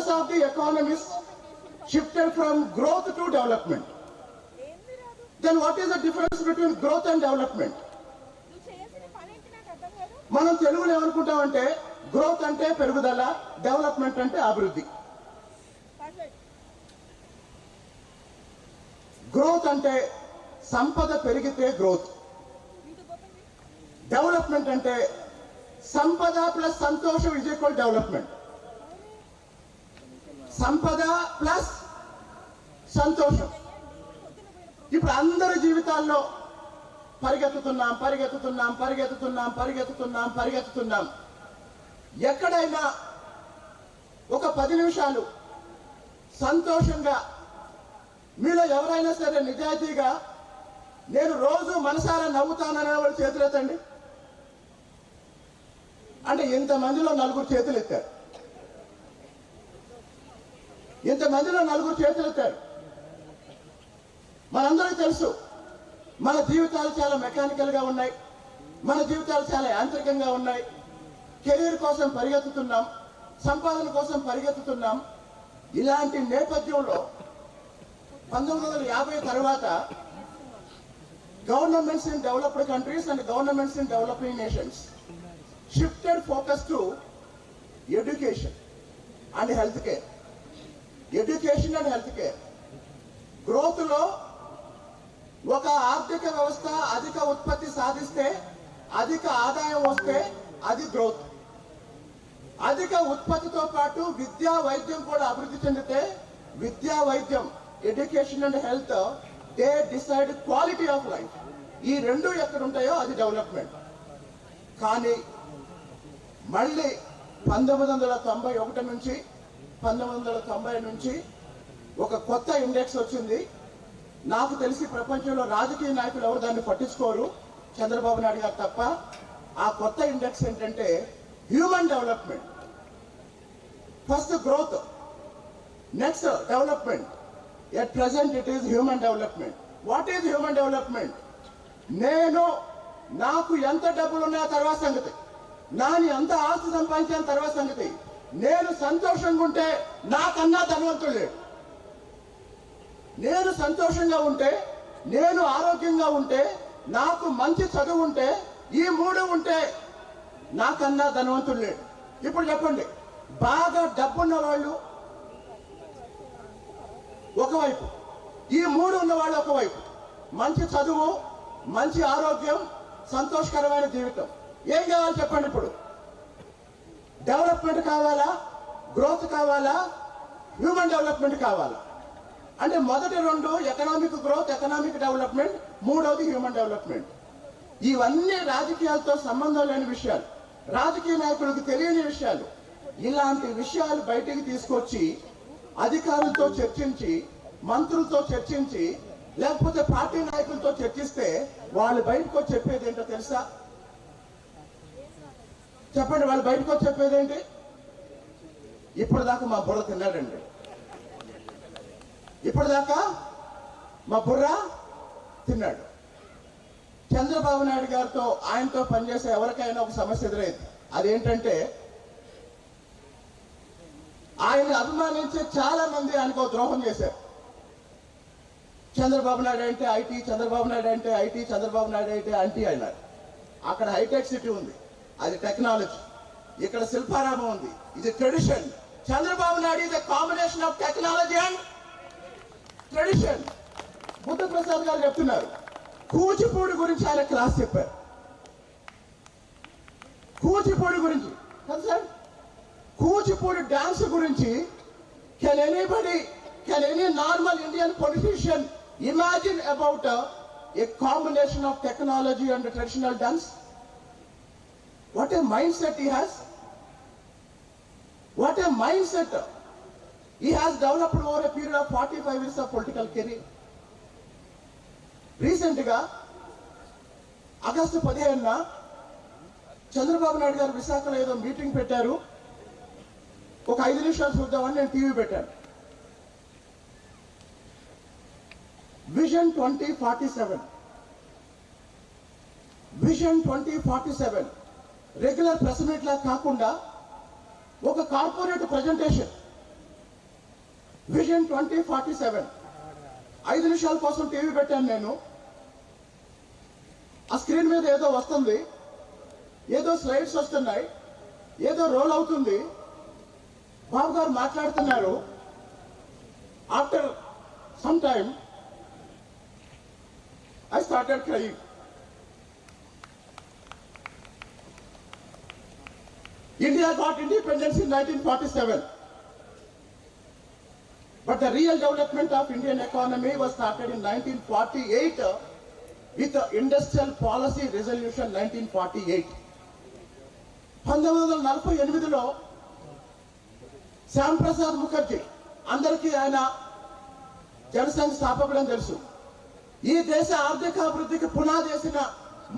focus of the economists shifted from growth to development. Then what is the difference between growth and development? మనం తెలుగులో ఏమనుకుంటామంటే growth అంటే పెరుగుదల, development అంటే అభివృద్ధి. గ్రోత్ అంటే సంపద పెరిగితే గ్రోత్, డెవలప్మెంట్ అంటే సంపద ప్లస్ సంతోషం ఇజ్ ఈక్వల్ డెవలప్మెంట్. సంపద ప్లస్ సంతోషం. ఇప్పుడు అందరి జీవితాల్లో పరిగెత్తుతున్నాం పరిగెత్తుతున్నాం పరిగెత్తుతున్నాం పరిగెత్తుతున్నాం పరిగెత్తుతున్నాం. ఎక్కడైనా ఒక 10 నిమిషాలు సంతోషంగా మీలో ఎవరైనా సరే నిజాయితీగా నేను రోజు మనసారా నవ్వుతాననే వాళ్ళు చేతులు ఎత్తండి. అంటే ఇంతమందిలో 4 చేతులు ఎత్తారు. ఇంతమందిలో 4 చేతులు ఎత్తారు. మనందరికీ తెలుసు మన జీవితాలు చాలా మెకానికల్గా ఉన్నాయి, మన జీవితాలు చాలా యాంత్రికంగా ఉన్నాయి. కెరీర్ కోసం పరిగెత్తుతున్నాం, సంపాదన కోసం పరిగెత్తుతున్నాం. ఇలాంటి నేపథ్యంలో 1950 తర్వాత governments in developed countries and governments in developing nations shifted focus to education and health care. Education and health care. Growth లో ఒక ఆర్థిక వ్యవస్థ అధిక ఉత్పత్తి సాధిస్తే, అధిక ఆదాయం వస్తే అది గ్రోత్. అధిక ఉత్పత్తితో పాటు విద్యా వైద్యం కూడా అభివృద్ధి చెందితే, విద్యా వైద్యం education and health they decide quality of life. ఈ రెండు ఎక్కడ ఉంటాయో అది డెవలప్మెంట్. కానీ మళ్ళీ 1991 నుంచి 1990 నుంచి ఒక కొత్త ఇండెక్స్ వచ్చింది. నాకు తెలిసి ప్రపంచంలో రాజకీయ నాయకులు ఎవరు దాన్ని పట్టించుకోరు, చంద్రబాబు నాయుడు గారు తప్ప. ఆ కొత్త ఇండెక్స్ ఏంటంటే human development. First growth, next development. At present it is human development. What is human development? నాకు ఎంత డబ్బులు ఉన్నాయో తర్వాత సంగతి, నాని ఎంత ఆస్తి సంపాదించిన తర్వాత సంగతి. నేను సంతోషంగా ఉంటే నాకన్నా ధనవంతుడు లేడు. నేను సంతోషంగా ఉంటే, నేను ఆరోగ్యంగా ఉంటే, నాకు మంచి చదువు ఉంటే, ఈ 3 ఉంటే నాకన్నా ధనవంతుడు లేడు. ఇప్పుడు చెప్పండి, బాగా డబ్బున్న వాళ్ళు ఒకవైపు, ఈ 3 ఉన్నవాళ్ళు ఒకవైపు. మంచి చదువు, మంచి ఆరోగ్యం, సంతోషకరమైన జీవితం. ఏం కావాలి చెప్పండి? ఇప్పుడు డెవలప్మెంట్ కావాలా, గ్రోత్ కావాలా, హ్యూమన్ డెవలప్మెంట్ కావాలా? అంటే మొదటి 2 ఎకనామిక్ గ్రోత్, ఎకనామిక్ డెవలప్మెంట్, 3వది హ్యూమన్ డెవలప్మెంట్. ఇవన్నీ రాజకీయాలతో సంబంధం లేని విషయాలు, రాజకీయ నాయకులకు తెలియని విషయాలు. ఇలాంటి విషయాలు బయటికి తీసుకొచ్చి అధికారులతో చర్చించి, మంత్రులతో చర్చించి, లేకపోతే పార్టీ నాయకులతో చర్చిస్తే వాళ్ళు బయటకు వచ్చి చెప్పేది ఏంటో తెలుసా? చెప్పండి, వాళ్ళు బయటకు వచ్చి చెప్పేది ఏంటి? ఇప్పటిదాకా మా బుర్ర తిన్నాడండి, ఇప్పటిదాకా మా బుర్ర తిన్నాడు. చంద్రబాబు నాయుడు గారితో, ఆయనతో పనిచేసే ఎవరికైనా ఒక సమస్య ఎదురైంది. అదేంటంటే ఆయన అభిమానించే చాలా మంది ఆయనకు ద్రోహం చేశారు. చంద్రబాబు నాయుడు అంటే ఐటీ, చంద్రబాబు నాయుడు అంటే ఐటీ, చంద్రబాబు నాయుడు అంటే అంటీ అన్నారు. అక్కడ హైటెక్ సిటీ ఉంది, అది టెక్నాలజీ. ఇక్కడ శిల్పారామం ఉంది, ఇది ట్రెడిషన్. చంద్రబాబు నాయుడు ఇది combination of technology and tradition. Buddha Prasad గారు చెప్తున్నారు, కూచిపూడి గురించి ఆయన క్లాస్ చెప్పారు. కూచిపూడి గురించి కదా సార్, కూచిపూడి డాన్స్ గురించి can any normal Indian politician imagine about a combination of technology and traditional dance? What a mindset he has. What a mindset. He has developed over a period of 45 years of political career. Recent గా August 15న Chandrababu Naidu గారు విశాఖలో ఏదో meeting పెట్టారు. ఒక 5 నిమిషాలు చూద్దామని నేను TV పెట్టాను. Vision 2047, vision 2047 regular press meet లా కాకుండా ఒక కార్పొరేట్ ప్రజెంటేషన్. విజన్ 2047. 5 నిమిషాల కోసం టీవీ పెట్టాను నేను. ఆ స్క్రీన్ మీద ఏదో వస్తుంది, ఏదో స్లైడ్స్ వస్తున్నాయి, ఏదో రోల్ అవుతుంది. బాబు గారు మాట్లాడుతున్నారు. After some time I started crying. India got independence in 1947. But the real development of Indian economy was started in 1948 with the Industrial Policy Resolution 1948. 1948లో శ్యామ్ ప్రసాద్ ముఖర్జీ, అందరికీ ఆయన జనసంఘ్ స్థాపకుడని తెలుసు. ఈ దేశ ఆర్థికాభివృద్ధికి పునాది వేసిన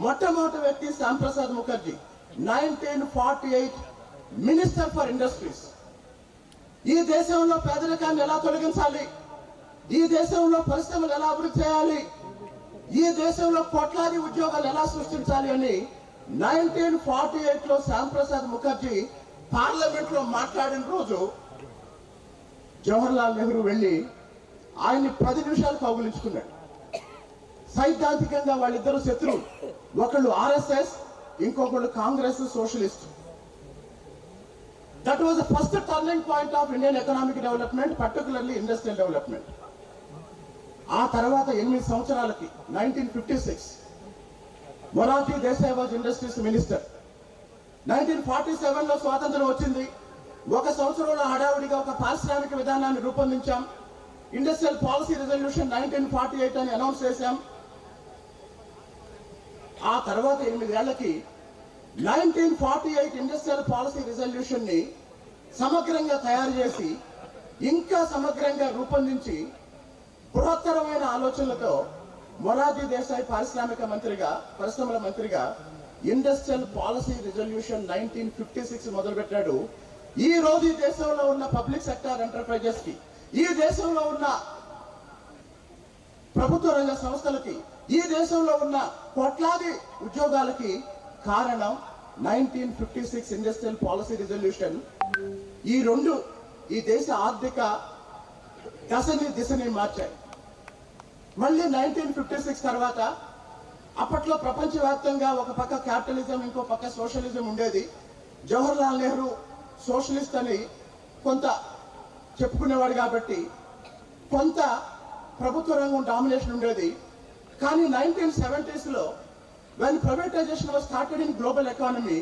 మొట్టమొదటి వ్యక్తి Shyama Prasad Mukherjee. 1948 minister for industries. ఈ దేశంలో పేదరికాన్ని ఎలా తొలగించాలి, ఈ దేశంలో పరిశ్రమలు ఎలా అభివృద్ధి చేయాలి, ఈ దేశంలో కోట్లాది ఉద్యోగాలు ఎలా సృష్టించాలి అని 1948లో శ్యామ్ ప్రసాద్ ముఖర్జీ పార్లమెంట్ లో మాట్లాడిన రోజు జవహర్లాల్ నెహ్రూ వెళ్లి ఆయన్ని 10 నిమిషాలు కౌగులించుకున్నాడు. సైద్ధాంతికంగా వాళ్ళిద్దరు శత్రువులు. ఒకళ్ళు ఆర్ఎస్ఎస్, ఇంకొకళ్ళు Congress socialist. That was the first turning point of Indian economic development, particularly industrial development. ఆ తర్వాత 8 సంవత్సరాలకి 1956 Morarji Desai was industries minister. 1947లో స్వాతంత్రం వచ్చింది. 1 సంవత్సరంలో హడావుడిగా ఒక పారిశ్రామిక విధానాన్ని రూపొందించాం. ఇండస్ట్రియల్ పాలసీ రిజల్యూషన్ 1948 అని అనౌన్స్ చేశాం. ఆ తర్వాత 8 ఏళ్లకి 1948 ఇండస్ట్రియల్ పాలసీ రిజల్యూషన్ ని సమగ్రంగా తయారు చేసి, ఇంకా సమగ్రంగా రూపొందించి, బృహత్తరమైన ఆలోచనలతో మొరార్జీ దేశాయ్ పారిశ్రామిక మంత్రిగా, పరిశ్రమల మంత్రిగా ఇండస్ట్రియల్ పాలసీ రిజల్యూషన్ 1956 మొదలుపెట్టాడు. ఈ రోజు ఈ దేశంలో ఉన్న పబ్లిక్ సెక్టార్ ఎంటర్ప్రైజెస్ కి, ఈ దేశంలో ఉన్న ప్రభుత్వ రంగ సంస్థలకి, ఈ దేశంలో ఉన్న కోట్లాది ఉద్యోగాలకి కారణం 1956 ఇండస్ట్రియల్ పాలసీ రిజల్యూషన్. ఈ రెండు ఈ దేశ ఆర్థిక దిశని మార్చాయి. మళ్ళీ 1956 తర్వాత అప్పట్లో ప్రపంచవ్యాప్తంగా ఒక పక్క క్యాపిటలిజం, ఇంకో పక్క సోషలిజం ఉండేది. జవహర్లాల్ నెహ్రూ సోషలిస్ట్ అని కొంత చెప్పుకునేవాడు కాబట్టి కొంత ప్రభుత్వ రంగం డామినేషన్ ఉండేది. కానీ 1970sలో when privatization was started in global economy,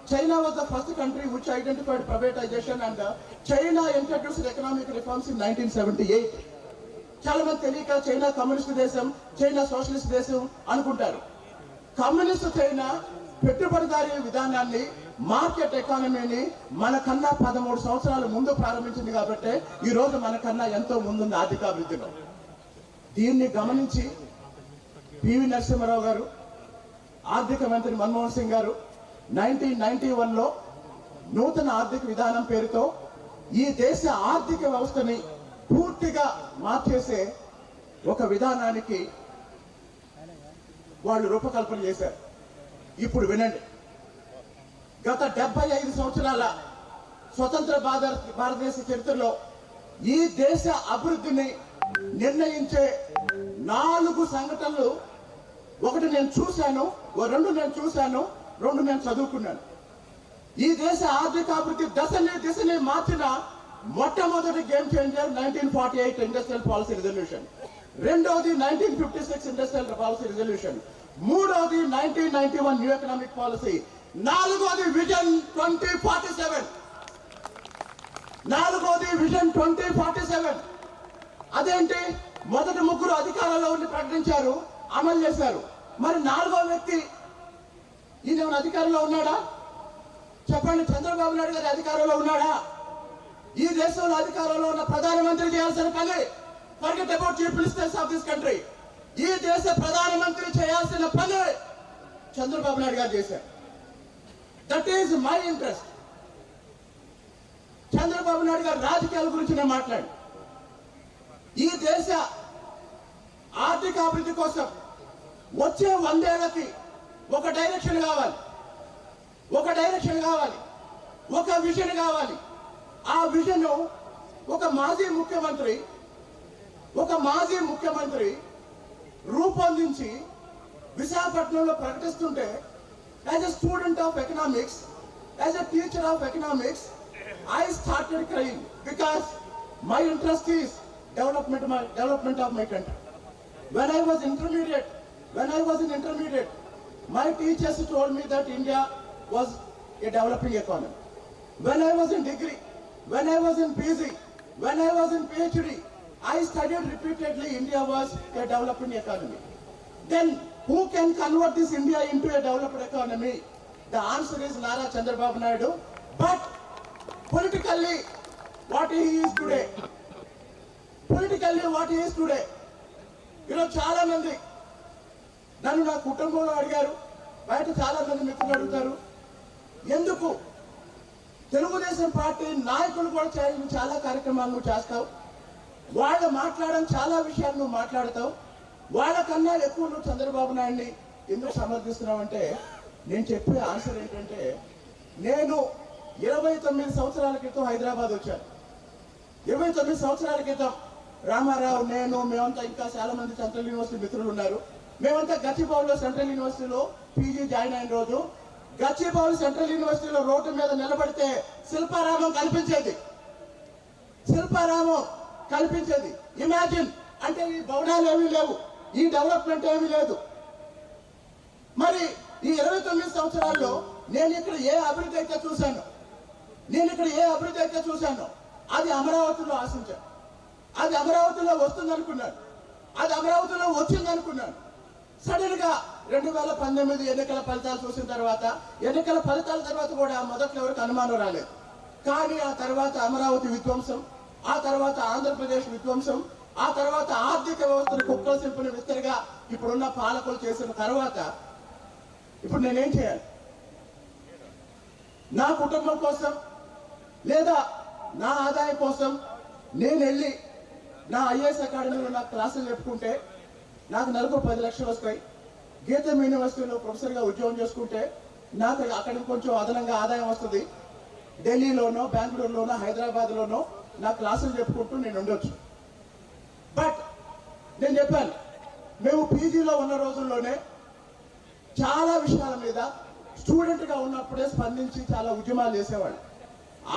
China was the first country which identified privatization, and China introduced economic reforms in 1978. చాలా మంది తెలియక చైనా కమ్యూనిస్ట్ దేశం, చైనా సోషలిస్ట్ దేశం అనుకుంటారు. కమ్యూనిస్ట్ చైనా పెట్టుబడిదారీ విధానాన్ని, మార్కెట్ ఎకానమీని మనకన్నా 13 సంవత్సరాల ముందు ప్రారంభించింది కాబట్టి ఈ రోజు మనకన్నా ఎంతో ముందుంది ఆర్థికాభివృద్ధిలో. దీన్ని గమనించి పివి నరసింహారావు గారు, ఆర్థిక మంత్రి మన్మోహన్ సింగ్ గారు 1991లో నూతన ఆర్థిక విధానం పేరుతో ఈ దేశ ఆర్థిక వ్యవస్థని పూర్తిగా మార్చేసే ఒక విధానానికి వాళ్ళు రూపకల్పన చేశారు. ఇప్పుడు వినండి. గత 75 సంవత్సరాల స్వతంత్ర భారతదేశ చరిత్రలో ఈ దేశ అభివృద్ధిని నిర్ణయించే 4 సంఘటనలు, ఒకటి నేను చూశాను, 2 నేను చూశాను, 2 నేను చదువుకున్నాను. ఈ దేశ ఆర్థికాభివృద్ధి దిశని మార్చిన మొట్టమొదటి game changer 1948 industrial policy resolution, రెండోది 1956 ఇండస్ట్రియల్ పాలసీ రిజల్యూషన్, మూడోది 1991 న్యూ ఎకనామిక్ పాలసీ, నాలుగోది విజన్ 2047. నాలుగోది విజన్ 2047. అదేంటి, మొదటి 3 అధికారంలో ఉండి ప్రకటించారు, అమలు చేశారు. మరి 4వ వ్యక్తి ఈయన అధికారంలో ఉన్నాడా? చెప్పండి. చంద్రబాబు నాయుడు గారి అధికారంలో ఉన్నాడా? ఈ దేశంలో అధికారంలో ఉన్న ప్రధానమంత్రి చేయాల్సిన పని, forget about chief ministers of this country, ఈ దేశ ప్రధానమంత్రి చేయాల్సిన పని చంద్రబాబు నాయుడు గారు చేశారు. That is my interest. Chandrababu Naidu గారు రాజకీయాల గురించి నేను మాట్లాడు. ఈ దేశ ఆర్థిక అభివృద్ధి కోసం వచ్చే 100 ఏళ్లకి ఒక డైరెక్షన్ కావాలి, ఒక విజన్ కావాలి. ఆ విజన్ ఒక మాజీ ముఖ్యమంత్రి రూపొందించి విశాఖపట్నంలో ప్రకటిస్తుంటే, as a student of economics, as a teacher of economics, I started crying because my interest is development of my country. When I was in intermediate, my teachers told me that India was a developing economy. When I was in degree, when I was in PG, when I was in PhD, I studied repeatedly India was a developing economy. Then who can convert this India into a developed economy? The answer is Nara Chandrababu Naidu. But politically, what he is today, ఈరోజు చాలా మంది నన్ను నా కుటుంబంలో అడిగారు, బయట చాలా మంది మిత్రులు అడుగుతారు, ఎందుకు తెలుగుదేశం పార్టీ నాయకులు కూడా చాలా కార్యక్రమాలు నువ్వు చేస్తావు, వాళ్ళు మాట్లాడడం చాలా విషయాలు నువ్వు మాట్లాడతావు, వాళ్ళకన్నా ఎక్కువ నువ్వు చంద్రబాబు నాయుడిని ఎందుకు సమర్థిస్తున్నావు అంటే, నేను చెప్పే ఆన్సర్ ఏంటంటే, నేను 29 సంవత్సరాల క్రితం హైదరాబాద్ వచ్చాను. 29 సంవత్సరాల క్రితం రామారావు, నేను, మేమంతా ఇంకా చాలా మంది సెంట్రల్ యూనివర్సిటీ మిత్రులు ఉన్నారు. మేమంతా గచ్చిబౌలిలో సెంట్రల్ యూనివర్సిటీలో పీజీ జాయిన్ అయిన రోజు గచ్చిబౌలి సెంట్రల్ యూనివర్సిటీలో రోడ్డు మీద నిలబడితే శిల్పారామం కనిపించేది. ఇమాజిన్, అంటే ఈ భవనాలు ఏమీ లేవు, ఈ డెవలప్మెంట్ ఏమీ లేదు. మరి ఈ 29 సంవత్సరాల్లో నేను ఇక్కడ ఏ అభివృద్ధి అయితే చూశాను, అది అమరావతిలో ఆశించాను, అది అమరావతిలో వస్తుందనుకున్నాను, అది అమరావతిలో వచ్చిందనుకున్నాను. సడన్ గా 2019 ఎన్నికల ఫలితాలు చూసిన తర్వాత, ఎన్నికల ఫలితాల తర్వాత కూడా మొదట్లో ఎవరికి అనుమానం రాలేదు. కానీ ఆ తర్వాత అమరావతి విధ్వంసం, ఆ తర్వాత ఆంధ్రప్రదేశ్ విధ్వంసం, ఆ తర్వాత ఆర్థిక వ్యవస్థను కుక్కల సింపుని విస్తరిగా ఇప్పుడున్న పాలకులు చేసిన తర్వాత ఇప్పుడు నేనేం చేయాలి? నా కుటుంబం కోసం లేదా నా ఆదాయం కోసం నేను వెళ్ళి నా ఐఏఎస్ అకాడమీలో నాకు క్లాసులు చెప్పుకుంటే నాకు నెలకు 10 లక్షలు వస్తాయి. గీతం యూనివర్సిటీలో ప్రొఫెసర్గా ఉద్యోగం చేసుకుంటే నాకు అక్కడికి కొంచెం అదనంగా ఆదాయం వస్తుంది. ఢిల్లీలోనో, బెంగళూరులోనో, హైదరాబాద్లోనో నా క్లాసులు చెప్పుకుంటూ నేను ఉండొచ్చు. బట్ నేను చెప్పాను, మేము పీజీలో ఉన్న రోజుల్లోనే చాలా విషయాల మీద స్టూడెంట్గా ఉన్నప్పుడే స్పందించి చాలా ఉద్యమాలు చేసేవాళ్ళు.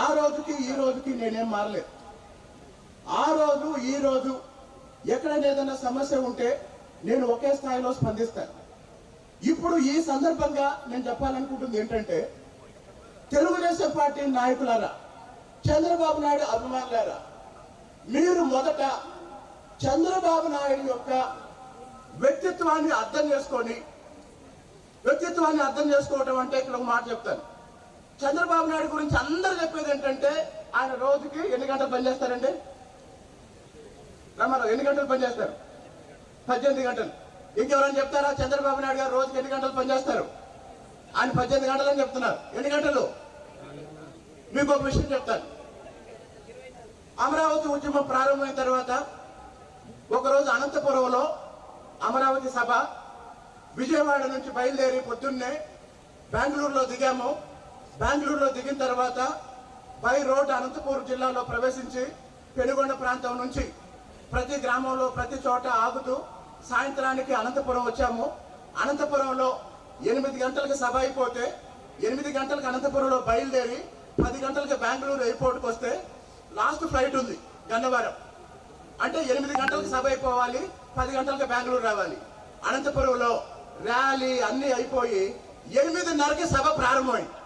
ఆ రోజుకి ఈ రోజుకి నేనేం మారలేదు. ఆ రోజు ఈ రోజు ఎక్కడైనా ఏదైనా సమస్య ఉంటే నేను ఒకే స్థాయిలో స్పందిస్తాను. ఇప్పుడు ఈ సందర్భంగా నేను చెప్పాలనుకుంటుంది ఏంటంటే, తెలుగుదేశం పార్టీ నాయకులారా, చంద్రబాబు నాయుడు అభిమానులారా, మీరు మొదట చంద్రబాబు నాయుడు యొక్క వ్యక్తిత్వాన్ని అర్థం చేసుకోవటం అంటే ఇక్కడ ఒక మాట చెప్తాను. చంద్రబాబు నాయుడు గురించి అందరూ చెప్పేది ఏంటంటే, ఆయన రోజుకి ఎన్ని గంటలు పనిచేస్తారండి? రామారావు, ఎన్ని గంటలు పనిచేస్తారు? 18 గంటలు. ఇంకెవరైనా చెప్తారా చంద్రబాబు నాయుడు గారు రోజుకి ఎన్ని గంటలు పనిచేస్తారు? ఆయన 18 గంటలు అని చెప్తున్నారు. ఎన్ని గంటలు? మీకు ఒక విషయం చెప్తాను. అమరావతి ఉద్యమం ప్రారంభమైన తర్వాత ఒకరోజు అనంతపురంలో అమరావతి సభ, విజయవాడ నుంచి బయలుదేరి పొద్దున్నే బెంగళూరులో దిగాము. బెంగళూరులో దిగిన తర్వాత బై రోడ్ అనంతపురం జిల్లాలో ప్రవేశించి పెనుగొండ ప్రాంతం నుంచి ప్రతి గ్రామంలో ప్రతి చోట ఆగుతూ సాయంత్రానికి అనంతపురం వచ్చాము. అనంతపురంలో 8 గంటలకు సభ అయిపోతే 8 గంటలకు అనంతపురంలో బయలుదేరి 10 గంటలకు బెంగళూరు ఎయిర్పోర్ట్కి వస్తే లాస్ట్ ఫ్లైట్ ఉంది గన్నవరం. అంటే 8 గంటలకు సభ అయిపోవాలి, 10 గంటలకు బెంగళూరు రావాలి. అనంతపురంలో ర్యాలీ అన్ని అయిపోయి 8:30కి సభ ప్రారంభమైంది.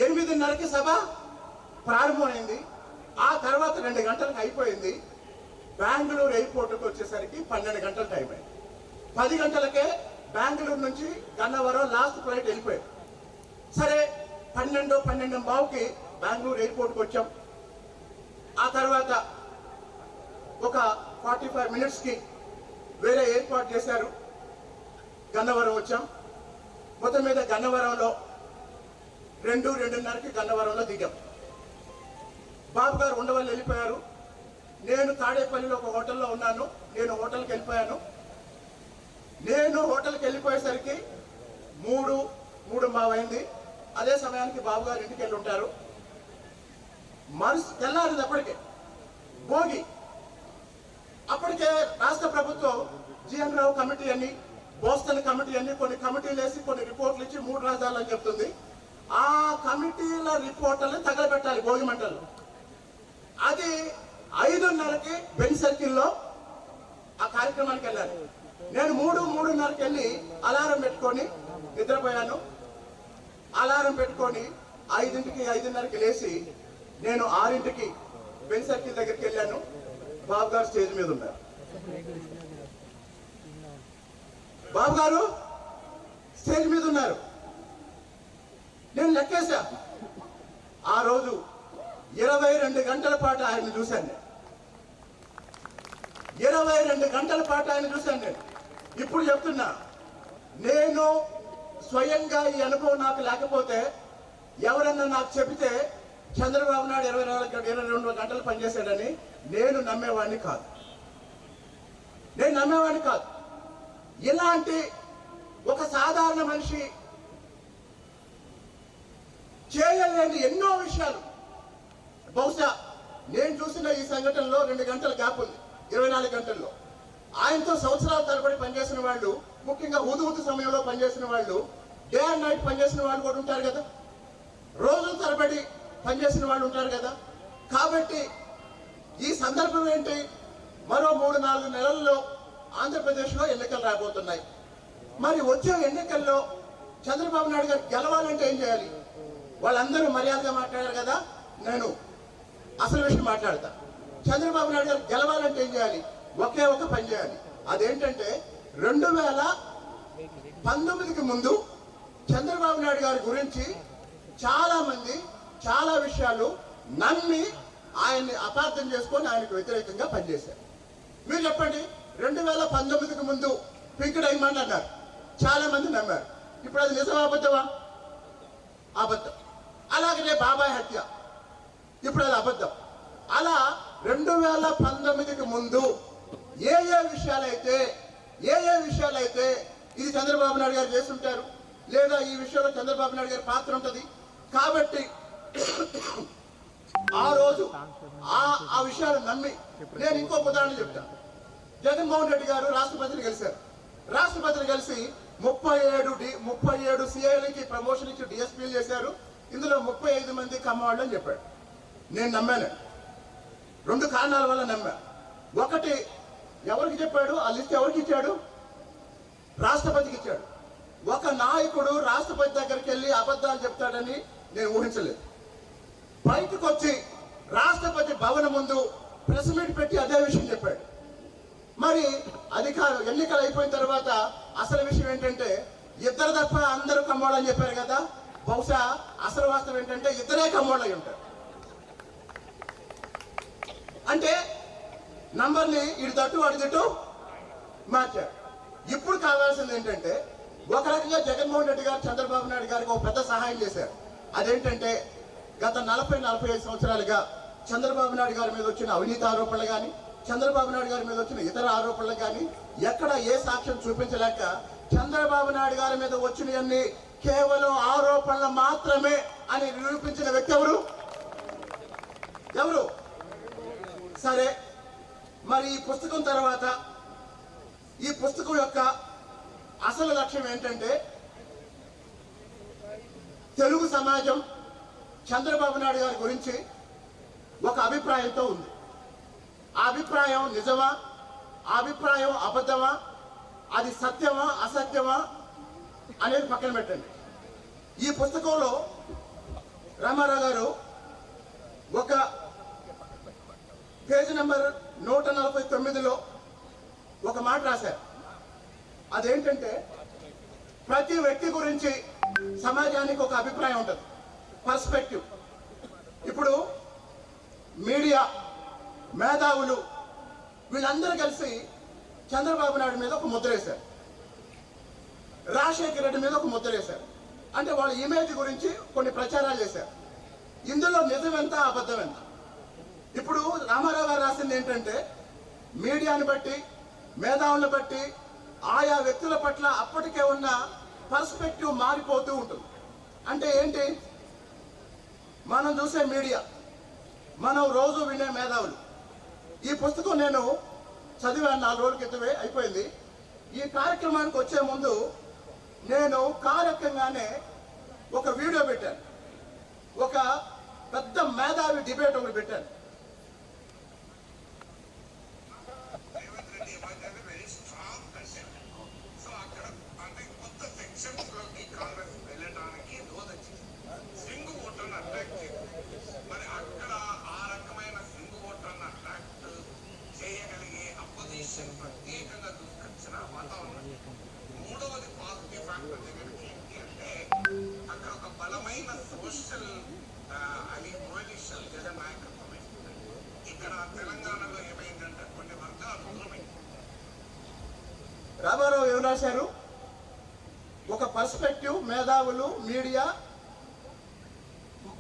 8:30కి సభ ప్రారంభమైంది. ఆ తర్వాత 2 గంటలకు అయిపోయింది. బెంగళూరు ఎయిర్పోర్ట్కి వచ్చేసరికి 12 గంటల టైం అయింది. 10 గంటలకే బెంగళూరు నుంచి గన్నవరం లాస్ట్ ఫ్లైట్ వెళ్ళిపోయింది. సరే, 12:15కి బెంగళూరు ఎయిర్పోర్ట్కి వచ్చాం. ఆ తర్వాత ఒక 45 మినిట్స్కి వేరే ఏర్పాటు చేశారు, గన్నవరం వచ్చాం. మొత్తం మీద గన్నవరంలో 2:30కి గన్నవరంలో దిగాం. బాబు గారు ఉండవల్లి వెళ్ళిపోయారు. నేను తాడేపల్లిలో ఒక హోటల్లో ఉన్నాను. నేను హోటల్కి వెళ్ళిపోయాను. నేను హోటల్కి వెళ్ళిపోయేసరికి 3:05 అదే సమయానికి బాబు గారు ఇంటికి వెళ్ళి ఉంటారు. తెల్లారినప్పటికే భోగి. అప్పటికే రాష్ట్ర ప్రభుత్వం జిఎన్ రావు కమిటీ అని, బోస్టన్ కమిటీ అని కొన్ని కమిటీలు వేసి కొన్ని రిపోర్ట్లు ఇచ్చి 3 రాజధానులు అని చెప్తుంది. ఆ కమిటీల రిపోర్ట్లను తగలబెట్టాలి భోగి మంటలు. అది 5:30కి బెంచ్ సర్కిల్లో ఆ కార్యక్రమానికి వెళ్ళాలి. నేను 3:30కి వెళ్ళి అలారం పెట్టుకొని నిద్రపోయాను. అలారం పెట్టుకొని 5ంటికి 5:30కి లేచి నేను 6ంటికి బెంచ్ సర్కిల్ దగ్గరికి వెళ్ళాను. బాబు గారు స్టేజ్ మీద ఉన్నారు. బాబు గారు స్టేజ్ మీద ఉన్నారు. నేను లెక్కేశా. ఆ రోజు 22 గంటల పాటు ఆయన చూశాను నేను. 22 గంటల పాటు ఆయన చూశాను నేను. ఇప్పుడు చెప్తున్నా, నేను స్వయంగా ఈ అనుభవం నాకు లేకపోతే ఎవరన్నా నాకు చెబితే చంద్రబాబు నాయుడు 22 గంటలు పనిచేశాడని నేను నమ్మేవాడిని కాదు. ఇలాంటి ఒక సాధారణ మనిషి చేయలేని ఎన్నో విషయాలు. బహుశా నేను చూసిన ఈ సంఘటనలో 2 గంటల గ్యాప్ ఉంది 24 గంటల్లో. ఆయనతో సంవత్సరాల తరబడి పనిచేసిన వాళ్ళు, ముఖ్యంగా ఊదు సమయంలో పనిచేసిన వాళ్ళు, డే అండ్ నైట్ పనిచేసిన వాళ్ళు కూడా ఉంటారు కదా, రోజుల తరబడి పనిచేసిన వాళ్ళు ఉంటారు కదా. కాబట్టి ఈ సందర్భం ఏంటి, మరో 3-4 నెలల్లో ఆంధ్రప్రదేశ్లో ఎన్నికలు రాబోతున్నాయి. మరి వచ్చే ఎన్నికల్లో చంద్రబాబు నాయుడు గారు గెలవాలంటే ఏం చేయాలి? వాళ్ళందరూ మర్యాదగా మాట్లాడారు కదా, నేను అసలు విషయం మాట్లాడతా. చంద్రబాబు నాయుడు గారు గెలవాలంటే ఏం చేయాలి? ఒకే ఒక పని చేయాలి. అదేంటంటే 2019కి ముందు చంద్రబాబు నాయుడు గారి గురించి చాలా మంది చాలా విషయాలు నమ్మి ఆయన్ని అపార్థం చేసుకొని ఆయనకు వ్యతిరేకంగా పనిచేశారు. మీరు చెప్పండి, 2019కి ముందు పింక్ డైమండ్ అన్నారు, చాలా మంది నమ్మారు. ఇప్పుడు అది నిజమా అబద్ధమా? అబద్ధం. అలాగనే బాబాయ్ హత్య, ఇప్పుడు అది అబద్ధం. అలా 2019కి ముందు ఏ విషయాలైతే ఇది చంద్రబాబు నాయుడు గారు చేస్తుంటారు, లేదా ఈ విషయంలో చంద్రబాబు నాయుడు గారి పాత్ర ఉంటుంది. కాబట్టి ఆ రోజు ఆ విషయాలు నమ్మి, నేను ఇంకొక ఉదాహరణ చెప్తాను. జగన్మోహన్ రెడ్డి గారు రాష్ట్రపతిని కలిశారు. రాష్ట్రపతిని కలిసి 37 సిఐలకి ప్రమోషన్ ఇచ్చి డిఎస్పీలు చేశారు. ఇందులో 35 మంది కమ్మవాళ్ళు అని చెప్పాడు. నేను నమ్మాను. 2 కారణాల వల్ల నమ్మా. ఒకటి, ఎవరికి చెప్పాడు? ఆ లిస్ట్ ఎవరికి ఇచ్చాడు? రాష్ట్రపతికి ఇచ్చాడు. ఒక నాయకుడు రాష్ట్రపతి దగ్గరికి వెళ్ళి అబద్ధాలు చెప్తాడని నేను ఊహించలేదు. బయటకు వచ్చి రాష్ట్రపతి భవనం ముందు ప్రెస్ మీట్ పెట్టి అదే విషయం చెప్పాడు. మరి ఎన్నికలు అయిపోయిన తర్వాత అసలు విషయం ఏంటంటే ఇద్దరు తప్ప అందరూ కమ్మోళ్ళు అని చెప్పారు కదా. బహుశా అసలు వాస్తవం ఏంటంటే ఇద్దరే కమ్మోళ్ళు అయి ఉంటారు. అంటే నంబర్ని ఇటు తట్టు అటు తట్టు మార్చారు. ఇప్పుడు కావాల్సింది ఏంటంటే, ఒక రకంగా జగన్మోహన్ రెడ్డి గారు చంద్రబాబు నాయుడు గారికి ఒక పెద్ద సహాయం చేశారు. అదేంటంటే, గత 40-45 సంవత్సరాలుగా చంద్రబాబు నాయుడు గారి మీద వచ్చిన అవినీతి ఆరోపణలు కానీ, చంద్రబాబు నాయుడు గారి మీద వచ్చిన ఇతర ఆరోపణలు కానీ ఎక్కడ ఏ సాక్ష్యం చూపించలేక చంద్రబాబు నాయుడు గారి మీద వచ్చినవన్నీ కేవలం ఆరోపణలు మాత్రమే అని నిరూపించిన వ్యక్తి ఎవరు? సరే, మరి ఈ పుస్తకం తర్వాత ఈ పుస్తకం యొక్క అసలు లక్ష్యం ఏంటంటే, తెలుగు సమాజం చంద్రబాబు నాయుడు గారి గురించి ఒక అభిప్రాయంతో ఉంది. ఆ అభిప్రాయం నిజమా, ఆ అభిప్రాయం అబద్ధమా, అది సత్యమా అసత్యమా అనేది పక్కన పెట్టండి. ఈ పుస్తకంలో రామారావు గారు ఒక పేజీ నెంబర్ 149లో ఒక మాట రాశారు. అదేంటంటే, ప్రతి వ్యక్తి గురించి సమాజానికి ఒక అభిప్రాయం ఉంటుంది, పర్స్పెక్టివ్. ఇప్పుడు మీడియా, మేధావులు వీళ్ళందరూ కలిసి చంద్రబాబు నాయుడు మీద ఒక ముద్ర వేశారు, రాజశేఖర రెడ్డి మీద ఒక ముద్ర వేశారు. అంటే వాళ్ళ ఇమేజ్ గురించి కొన్ని ప్రచారాలు చేశారు. ఇందులో నిజం ఎంత, అబద్ధం ఎంత? ఇప్పుడు రామారావు గారు రాసింది ఏంటంటే, మీడియాని బట్టి, మేధావులను బట్టి, ఆయా వ్యక్తుల పట్ల అప్పటికే ఉన్న పర్స్పెక్టివ్ మారిపోతూ ఉంటుంది. అంటే ఏంటి, మనం చూసే మీడియా మనం రోజు వినే మేధావులు. ఈ పుస్తకం నేను చదివాను 4 రోజుల క్రితమే, అయిపోయింది. ఈ కార్యక్రమానికి వచ్చే ముందు నేను కార్యక్రమంగానే ఒక వీడియో పెట్టాను, ఒక పెద్ద మేధావి డిబేట్ ఒకటి పెట్టాను. ప్రత్యేకంగా తీసుకొచ్చిన వాతావరణం. మూడవది పాజిటివ్ ఫ్యాక్టర్ దగ్గరికి ఏంటి అంటే అక్కడ ఒక బలమైన సోషల్ అది పొలిటిషియల్ జగన్ నాయకత్వమే. ఇక్కడ తెలంగాణలో ఏమైందంటే కొన్ని వర్గాలు దూరమైంది. రామారావు ఏం రాశారు? ఒక పర్స్పెక్టివ్ మేధావులు మీడియా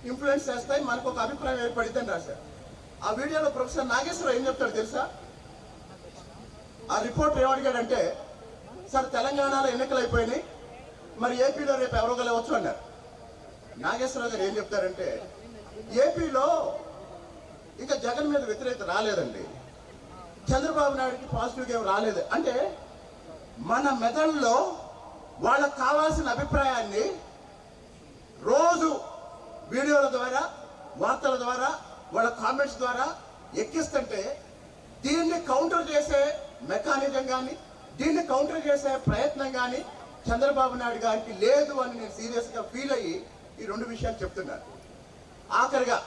ఇన్ఫ్లుయెన్స్ చేస్తాయి, మనకు ఒక అభిప్రాయం ఏర్పడిద్దని రాశారు. ఆ వీడియోలో ప్రొఫెసర్ నాగేశ్వరరావు ఏం చెప్తాడు తెలుసా? ఆ రిపోర్టర్ ఏమడిగాడంటే, సార్ తెలంగాణలో ఎన్నికలు అయిపోయినాయి, మరి ఏపీలో రేపు ఎవరో గెలవచ్చు అన్నారు. నాగేశ్వరరావు గారు ఏం చెప్తారంటే, ఏపీలో ఇంకా జగన్ మీద వ్యతిరేకత రాలేదండి, చంద్రబాబు నాయుడికి పాజిటివ్గా ఏం రాలేదు. అంటే మన మెదడులో వాళ్ళకు కావాల్సిన అభిప్రాయాన్ని రోజు వీడియోల ద్వారా, వార్తల ద్వారా, వాళ్ళ కామెంట్స్ ద్వారా ఎక్కిస్తుంటే దీన్ని కౌంటర్ చేసే మెకానిజం కానీ, దీన్ని కౌంటర్ చేసే ప్రయత్నం కానీ చంద్రబాబు నాయుడు గారికి లేదు అని నేను సీరియస్గా ఫీల్ అయ్యి ఈ 2 విషయాలు చెప్తున్నాను. ఆఖరిగా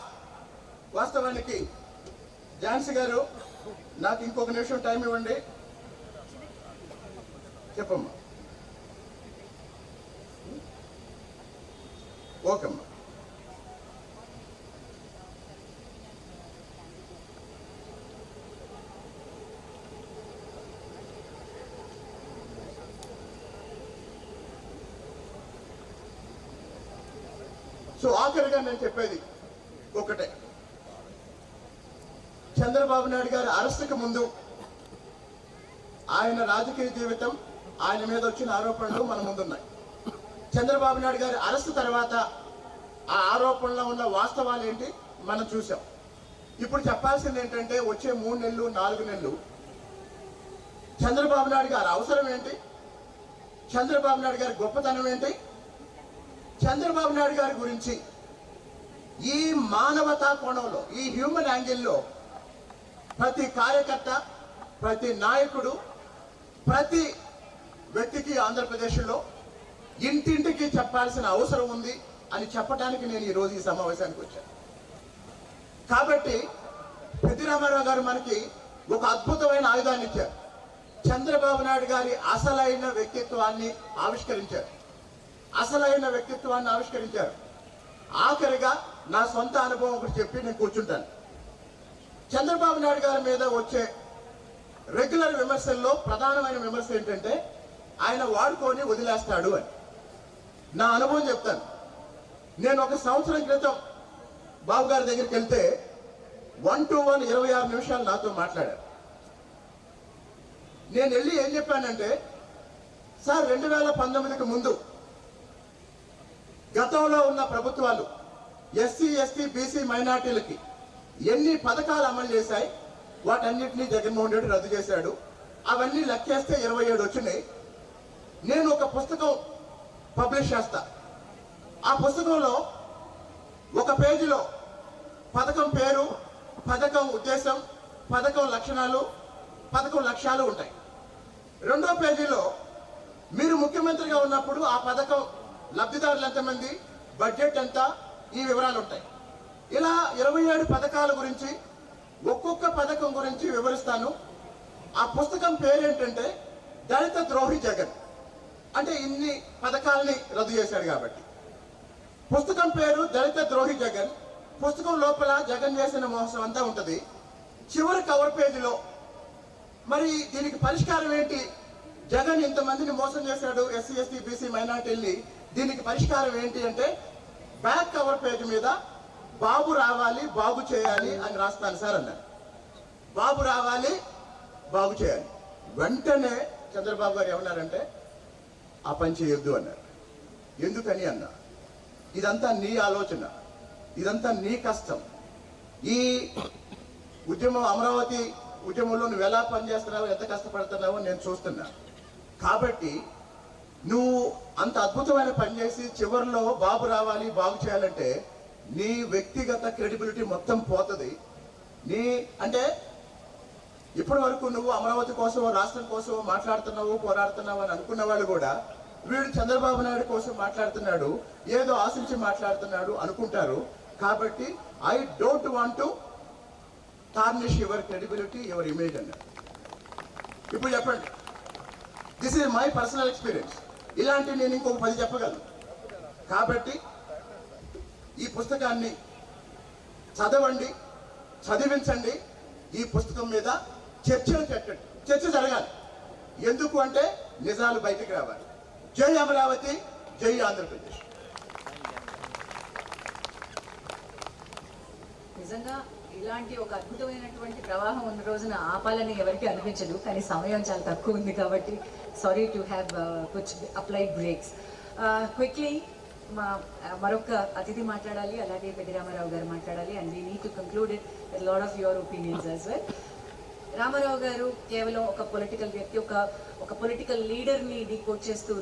వాస్తవానికి ఝాన్సీ గారు నాకు ఇంకొక నిమిషం టైం ఇవ్వండి. చెప్పమ్మా. ఓకేమ్మా. సో ఆఖరిగా నేను చెప్పేది ఒకటే, చంద్రబాబు నాయుడు గారి అరెస్టుకు ముందు ఆయన రాజకీయ జీవితం, ఆయన మీద వచ్చిన ఆరోపణలు మన ముందున్నాయి. చంద్రబాబు నాయుడు గారి అరెస్టు తర్వాత ఆ ఆరోపణలో ఉన్న వాస్తవాలు ఏంటి మనం చూసాం. ఇప్పుడు చెప్పాల్సింది ఏంటంటే వచ్చే 3 నెలలు 4 నెలలు చంద్రబాబు నాయుడు గారి అవసరం ఏంటి, చంద్రబాబు నాయుడు గారి గొప్పతనం ఏంటి, చంద్రబాబు నాయుడు గారి గురించి ఈ మానవతా కోణంలో, ఈ హ్యూమన్ యాంగిల్లో ప్రతి కార్యకర్త, ప్రతి నాయకుడు, ప్రతి వ్యక్తికి ఆంధ్రప్రదేశ్లో ఇంటింటికి చెప్పాల్సిన అవసరం ఉంది అని చెప్పడానికి నేను ఈరోజు ఈ సమావేశానికి వచ్చాను. కాబట్టి పెద్ది రామారావు గారు మనకి ఒక అద్భుతమైన ఆయుధాన్ని ఇచ్చారు. చంద్రబాబు నాయుడు గారి అసలైన వ్యక్తిత్వాన్ని ఆవిష్కరించారు. ఆఖరిగా నా సొంత అనుభవం ఒకటి చెప్పి నేను కూర్చుంటాను. చంద్రబాబు నాయుడు గారి మీద వచ్చే రెగ్యులర్ విమర్శల్లో ప్రధానమైన విమర్శ ఏంటంటే ఆయన వాడుకొని వదిలేస్తాడు అని. నా అనుభవం చెప్తాను. నేను 1 సంవత్సరం క్రితం బాబు గారి దగ్గరికి వెళ్తే 1-to-1 26 నిమిషాలు నాతో మాట్లాడారు. నేను వెళ్ళి ఏం చెప్పానంటే, సార్ 2019కి ముందు గతంలో ఉన్న ప్రభుత్వాలు ఎస్సీ, ఎస్టీ, బీసీ మైనార్టీలకి ఎన్ని పథకాలు అమలు చేశాయి, వాటన్నిటినీ జగన్మోహన్ రెడ్డి రద్దు చేశాడు. అవన్నీ లెక్కేస్తే 27 వచ్చినాయి. నేను ఒక పుస్తకం పబ్లిష్ చేస్తా. ఆ పుస్తకంలో ఒక పేజీలో పథకం పేరు, పథకం ఉద్దేశం, పథకం లక్షణాలు, పథకం లక్ష్యాలు ఉంటాయి. 2వ పేజీలో మీరు ముఖ్యమంత్రిగా ఉన్నప్పుడు ఆ పథకం లబ్ధిదారులు ఎంతమంది, బడ్జెట్ ఎంత, ఈ వివరాలు ఉంటాయి. ఇలా 27 పథకాల గురించి, ఒక్కొక్క పథకం గురించి వివరిస్తాను. ఆ పుస్తకం పేరేంటంటే దళిత ద్రోహి జగన్. అంటే ఇన్ని పథకాలని రద్దు చేశాడు కాబట్టి పుస్తకం పేరు దళిత ద్రోహి జగన్. పుస్తకం లోపల జగన్ చేసిన మోసం అంతా ఉంటుంది. చివరి కవర్ పేజీలో మరి దీనికి పరిష్కారం ఏంటి, జగన్ ఇంతమందిని మోసం చేశాడు, ఎస్సీ, ఎస్టీ, బీసీ మైనార్టీల్ని, దీనికి పరిష్కారం ఏంటి అంటే బ్యాక్ కవర్ పేజీ మీద బాబు రావాలి, బాగు చేయాలి అని రాస్తాను సార్ అన్నాను. బాబు రావాలి, బాగు చేయాలి. వెంటనే చంద్రబాబు గారు ఏమన్నారంటే ఆ పని చేయొద్దు అన్నారు. ఎందుకని అన్నా, ఇదంతా నీ ఆలోచన, ఇదంతా నీ కష్టం, ఈ ఉద్యమం, అమరావతి ఉద్యమంలో నువ్వు ఎలా పనిచేస్తున్నావో, ఎంత కష్టపడుతున్నావో నేను చూస్తున్నా. కాబట్టి నువ్వు అంత అద్భుతమైన పని చేసి చివరిలో బాబు రావాలి, బాగు చేయాలంటే నీ వ్యక్తిగత క్రెడిబిలిటీ మొత్తం పోతుంది. అంటే ఇప్పటి వరకు నువ్వు అమరావతి కోసం, రాష్ట్రం కోసం మాట్లాడుతున్నావు, పోరాడుతున్నావు అని అనుకున్న వాళ్ళు కూడా వీడు చంద్రబాబు నాయుడు కోసం మాట్లాడుతున్నాడు, ఏదో ఆశించి మాట్లాడుతున్నాడు అనుకుంటారు. కాబట్టి I don't want to tarnish your credibility, your image అన్నారు. ఇప్పుడు చెప్పండి, this is my personal experience. ఇలాంటి నేను ఇంకొక 10 చెప్పగలను. కాబట్టి ఈ పుస్తకాన్ని చదవండి, చదివించండి. ఈ పుస్తకం మీద చర్చలు పెట్టండి, చర్చ జరగాలి. ఎందుకు అంటే నిజాలు బయటకు రావాలి. జై అమరావతి, జై ఆంధ్రప్రదేశ్. నిజంగా ఇలాంటి ఒక అద్భుతమైనటువంటి ప్రవాహం ఉన్న రోజున ఆపాలని ఎవరికి అనిపించదు, కానీ సమయం చాలా తక్కువ ఉంది కాబట్టి sorry to have applied brakes. Quickly మరొక అతిథి మాట్లాడాలి, అలాగే పెద్ది రామారావు గారు మాట్లాడాలి. And we need to conclude it with lot of your opinions as well. Ramarao గారు కేవలం ఒక పొలిటికల్ వ్యక్తి, ఒక పొలిటికల్ లీడర్ని డీకోడ్ చేస్తూ